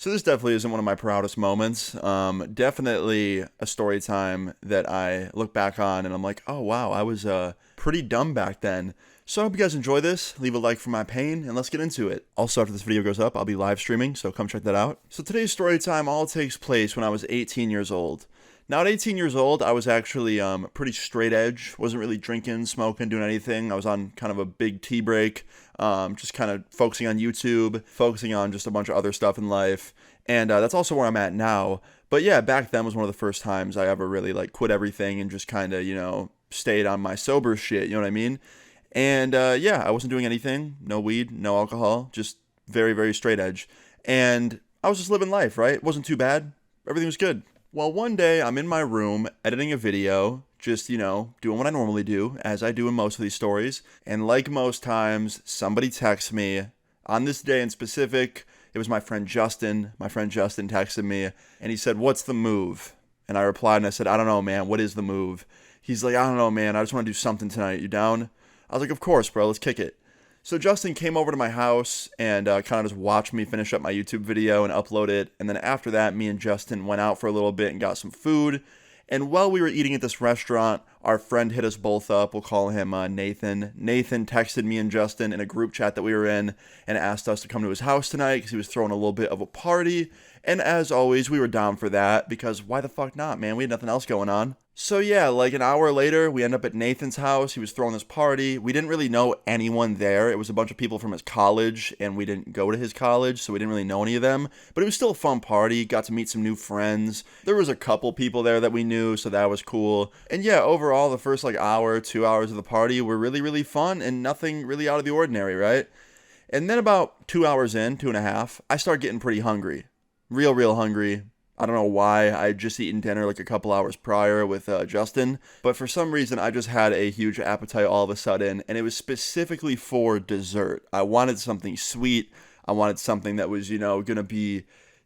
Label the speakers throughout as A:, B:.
A: So this definitely isn't one of my proudest moments. Definitely a story time that I look back on and I'm like, oh wow, I was pretty dumb back then. So I hope you guys enjoy this. Leave a like for my pain and let's get into it. Also, after this video goes up, I'll be live streaming, so come check that out. So today's story time all takes place when I was 18 years old. Now at 18 years old, I was actually pretty straight edge. Wasn't really drinking, smoking, doing anything. I was on kind of a big tea break, just kind of focusing on YouTube, focusing on just a bunch of other stuff in life. And that's also where I'm at now. But yeah, back then was one of the first times I ever really like quit everything and just kind of, stayed on my sober shit, you know what I mean? And yeah, I wasn't doing anything. No weed, no alcohol, just very, very straight edge. And I was just living life, right? It wasn't too bad. Everything was good. Well, one day I'm in my room editing a video, just, doing what I normally do, as I do in most of these stories. And like most times, somebody texts me. On this day in specific, it was my friend Justin. My friend Justin texted me, and he said, "What's the move?" And I replied, and I said, "I don't know, man. What is the move?" He's like, "I don't know, man. I just want to do something tonight. You down?" I was like, "Of course, bro. Let's kick it." So Justin came over to my house and kind of just watched me finish up my YouTube video and upload it. And then after that, me and Justin went out for a little bit and got some food. And while we were eating at this restaurant, our friend hit us both up. We'll call him Nathan. Nathan texted me and Justin in a group chat that we were in and asked us to come to his house tonight because he was throwing a little bit of a party. And as always, we were down for that because why the fuck not, man? We had nothing else going on. So yeah, like an hour later, we end up at Nathan's house. He was throwing this party. We didn't really know anyone there. It was a bunch of people from his college, and we didn't go to his college, so we didn't really know any of them. But it was still a fun party. Got to meet some new friends. There was a couple people there that we knew, so that was cool. And yeah, overall, the first like hour, 2 hours of the party were really, really fun and nothing really out of the ordinary, right? And then about 2 hours in, 2.5, I start getting pretty hungry. Real hungry. I don't know why. I had just eaten dinner like a couple hours prior with Justin, but for some reason I just had a huge appetite all of a sudden, and it was specifically for dessert. I wanted something sweet. I wanted something that was, going to be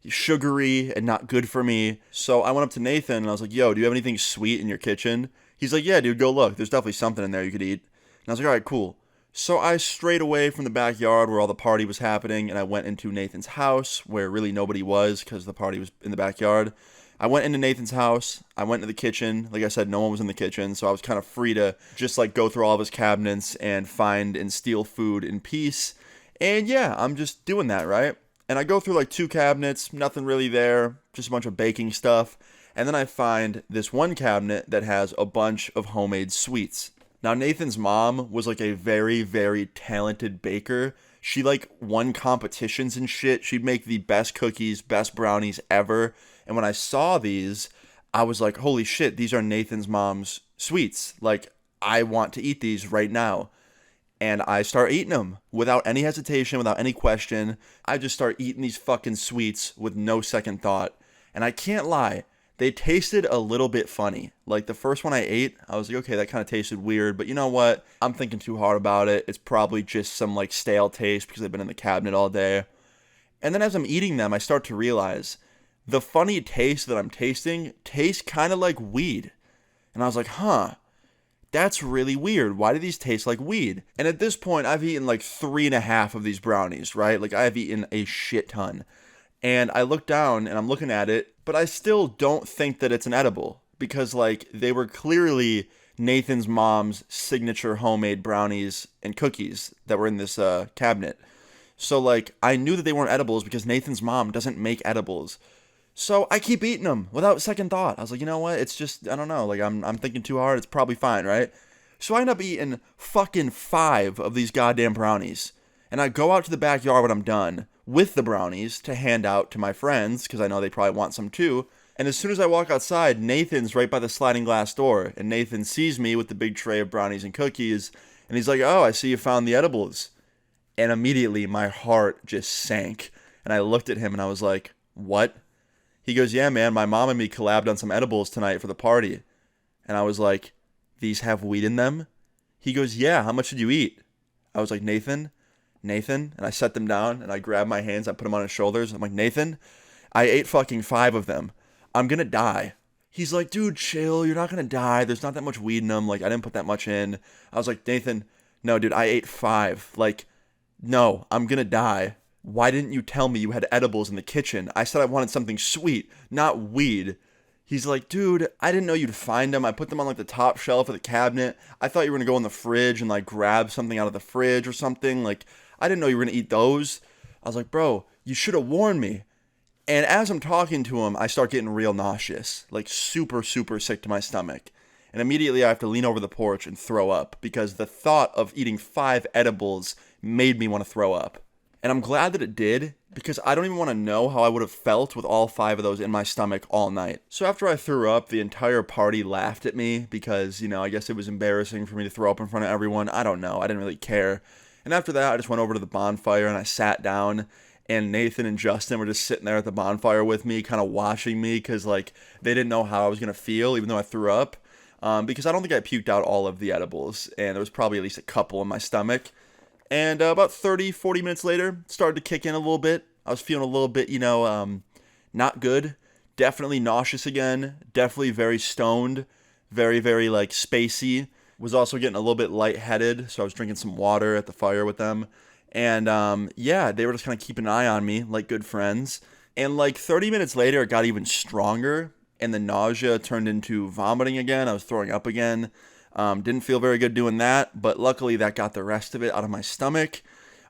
A: sugary and not good for me. So I went up to Nathan and I was like, "Yo, do you have anything sweet in your kitchen?" He's like, "Yeah, dude, go look. There's definitely something in there you could eat." And I was like, "All right, cool." So I strayed away from the backyard where all the party was happening, and I went into Nathan's house where really nobody was because the party was in the backyard. I went into Nathan's house. I went into the kitchen. Like I said, no one was in the kitchen, so I was kind of free to just like go through all of his cabinets and find and steal food in peace. And yeah, I'm just doing that, right? And I go through like 2 cabinets, nothing really there, just a bunch of baking stuff. And then I find this one cabinet that has a bunch of homemade sweets. Now, Nathan's mom was like a very, very talented baker. She like won competitions and shit. She'd make the best cookies, best brownies ever. And when I saw these, I was like, holy shit, these are Nathan's mom's sweets. Like, I want to eat these right now. And I start eating them without any hesitation, without any question. I just start eating these fucking sweets with no second thought. And I can't lie. They tasted a little bit funny. Like the first one I ate, I was like, okay, that kind of tasted weird, but you know what? I'm thinking too hard about it. It's probably just some like stale taste because they've been in the cabinet all day. And then as I'm eating them, I start to realize the funny taste that I'm tasting tastes kind of like weed. And I was like, huh, that's really weird. Why do these taste like weed? And at this point, I've eaten like 3.5 of these brownies, right? Like I've eaten a shit ton. And I look down and I'm looking at it, but I still don't think that it's an edible because like they were clearly Nathan's mom's signature homemade brownies and cookies that were in this cabinet. So like I knew that they weren't edibles because Nathan's mom doesn't make edibles. So I keep eating them without second thought. I was like, you know what? It's just, I don't know. Like I'm thinking too hard. It's probably fine, right? So I end up eating fucking 5 of these goddamn brownies. And I go out to the backyard when I'm done with the brownies to hand out to my friends because I know they probably want some too. And as soon as I walk outside, Nathan's right by the sliding glass door. And Nathan sees me with the big tray of brownies and cookies. And he's like, "Oh, I see you found the edibles." And immediately my heart just sank. And I looked at him and I was like, "What?" He goes, "Yeah, man, my mom and me collabed on some edibles tonight for the party." And I was like, "These have weed in them?" He goes, "Yeah, how much did you eat?" I was like, Nathan, and I set them down and I grabbed my hands, I put them on his shoulders. I'm like, "Nathan, I ate fucking 5 of them. I'm gonna die." He's like, "Dude, chill. You're not gonna die. There's not that much weed in them. Like, I didn't put that much in." I was like, "Nathan, no, dude, I ate 5. Like, no, I'm gonna die. why didn't you tell me you had edibles in the kitchen? I said I wanted something sweet, not weed. He's like, dude, I didn't know you'd find them. I put them on like the top shelf of the cabinet. I thought you were gonna go in the fridge and like grab something out of the fridge or something. Like, I didn't know you were gonna eat those. I was like, bro, you should have warned me. And as I'm talking to him, I start getting real nauseous, like super, super sick to my stomach. And immediately I have to lean over the porch and throw up because the thought of eating 5 edibles made me want to throw up. And I'm glad that it did, because I don't even want to know how I would have felt with all 5 of those in my stomach all night. So after I threw up, the entire party laughed at me because, I guess it was embarrassing for me to throw up in front of everyone. I don't know. I didn't really care. And after that, I just went over to the bonfire and I sat down, and Nathan and Justin were just sitting there at the bonfire with me, kind of watching me because, like, they didn't know how I was going to feel, even though I threw up. Because I don't think I puked out all of the edibles, and there was probably at least a couple in my stomach. And about 30, 40 minutes later, it started to kick in a little bit. I was feeling a little bit, not good. Definitely nauseous again. Definitely very stoned. Very, very, like, spacey. Was also getting a little bit lightheaded, so I was drinking some water at the fire with them. And, they were just kind of keeping an eye on me, like good friends. And, like, 30 minutes later, it got even stronger, and the nausea turned into vomiting again. I was throwing up again. Didn't feel very good doing that, but luckily that got the rest of it out of my stomach.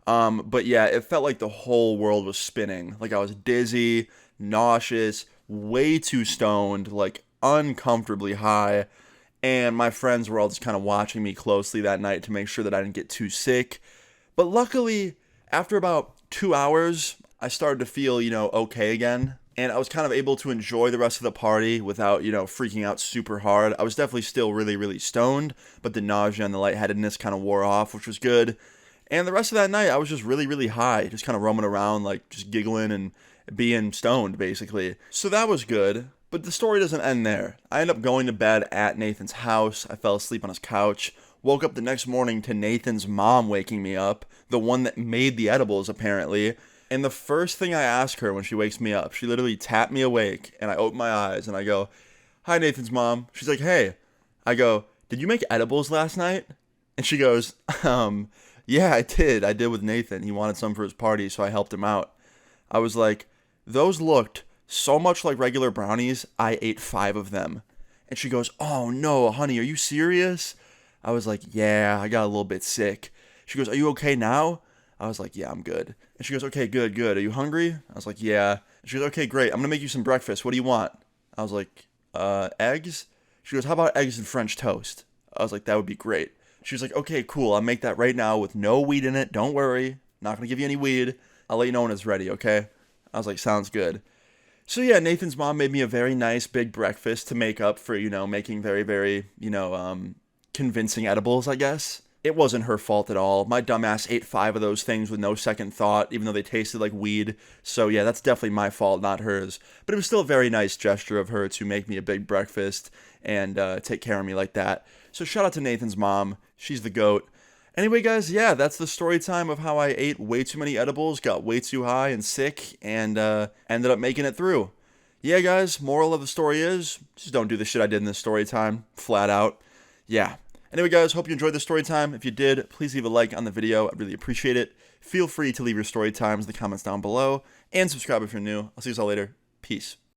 A: But yeah, it felt like the whole world was spinning. Like I was dizzy, nauseous, way too stoned, like uncomfortably high. And my friends were all just kind of watching me closely that night to make sure that I didn't get too sick. But luckily, after about 2 hours, I started to feel, okay again. And I was kind of able to enjoy the rest of the party without, freaking out super hard. I was definitely still really, really stoned, but the nausea and the lightheadedness kind of wore off, which was good. And the rest of that night, I was just really, really high, just kind of roaming around, like just giggling and being stoned, basically. So that was good, but the story doesn't end there. I ended up going to bed at Nathan's house. I fell asleep on his couch. Woke up the next morning to Nathan's mom waking me up, the one that made the edibles, apparently. And the first thing I ask her when she wakes me up, she literally tapped me awake, and I open my eyes, and I go, "Hi, Nathan's mom." She's like, "Hey." I go, "Did you make edibles last night?" And she goes, "Yeah, I did. I did with Nathan. He wanted some for his party, so I helped him out." I was like, "Those looked so much like regular brownies, I ate 5 of them." And she goes, "Oh, no, honey, are you serious?" I was like, "Yeah, I got a little bit sick." She goes, "Are you okay now?" I was like, "Yeah, I'm good." And she goes, "Okay, good, good. Are you hungry?" I was like, "Yeah." And she goes, "Okay, great. I'm going to make you some breakfast. What do you want?" I was like, eggs?" She goes, "How about eggs and French toast?" I was like, "That would be great." She was like, "Okay, cool. I'll make that right now with no weed in it. Don't worry. Not going to give you any weed. I'll let you know when it's ready, okay?" I was like, "Sounds good." So yeah, Nathan's mom made me a very nice big breakfast to make up for, making very, very, convincing edibles, I guess. It wasn't her fault at all. My dumbass ate 5 of those things with no second thought, even though they tasted like weed. So yeah, that's definitely my fault, not hers. But it was still a very nice gesture of her to make me a big breakfast and take care of me like that. So shout out to Nathan's mom. She's the GOAT. Anyway, guys, yeah, that's the story time of how I ate way too many edibles, got way too high and sick, and ended up making it through. Yeah, guys, moral of the story is, just don't do the shit I did in this story time, flat out. Yeah. Anyway, guys, hope you enjoyed the story time. If you did, please leave a like on the video. I'd really appreciate it. Feel free to leave your story times in the comments down below, and subscribe if you're new. I'll see you all later. Peace.